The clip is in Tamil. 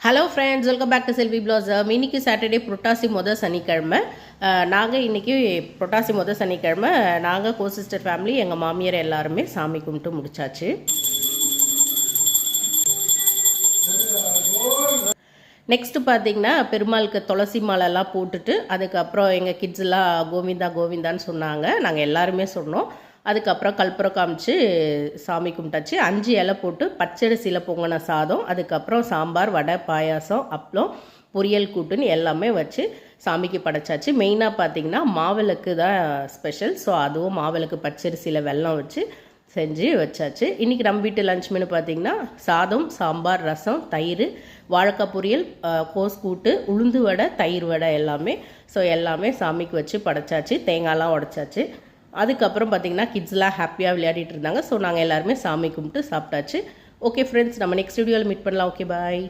Hello friends, welcome back to Selvi Blossom. இன்னைக்கு சாட்டர்டே புரட்டாசி மொதல் சனிக்கிழமை. நாங்கள் இன்றைக்கி புரட்டாசி மொதல் சனிக்கிழமை நாங்கள் கோசிஸ்டர் ஃபேமிலி எங்கள் மாமியார் எல்லாருமே சாமி கும்பிட்டு முடிச்சாச்சு. நெக்ஸ்ட்டு பார்த்திங்கன்னா பெருமாளுக்கு துளசி மாலைலாம் போட்டுட்டு அதுக்கப்புறம் எங்கள் கிட்ஸ் எல்லாம் கோவிந்தா கோவிந்தான்னு சொன்னாங்க. நாங்கள் எல்லாருமே சொன்னோம். அதுக்கப்புறம் கற்பூரம் காமிச்சு சாமி கும்பிட்டாச்சு. 5 இலை போட்டு பச்சரிசியில் பொங்கின சாதம், அதுக்கப்புறம் சாம்பார், வடை, பாயாசம், அப்பளம், பொரியல் கூட்டுன்னு எல்லாமே வச்சு சாமிக்கு படைச்சாச்சு. மெயினாக பார்த்திங்கன்னா மாவிளக்கு தான் ஸ்பெஷல். ஸோ அதுவும் மாவிளக்கு பச்சரிசியில் வெல்லம் வச்சு செஞ்சு வச்சாச்சு. இன்றைக்கி நம்ம வீட்டு லஞ்ச் மெனு பார்த்திங்கன்னா சாதம், சாம்பார், ரசம், தயிர், வாழைக்காய் பொரியல், கோஸ் கூட்டு, உளுந்து வடை, தயிர் வடை எல்லாமே. ஸோ எல்லாமே சாமிக்கு வச்சு படைச்சாச்சு. தேங்காய்லாம் உடைச்சாச்சு. அதுக்கப்புறம் பார்த்திங்கன்னா கிட்ஸ்லாம் ஹாப்பியாக விளையாடிட்டு இருந்தாங்க. ஸோ நாங்கள் எல்லாருமே சாமி கும்பிட்டு சாப்பிட்டாச்சு. ஓகே ஃப்ரெண்ட்ஸ், நம்ம நெக்ஸ்ட் வீடியோவில் மீட் பண்ணலாம். ஓகே, பாய்.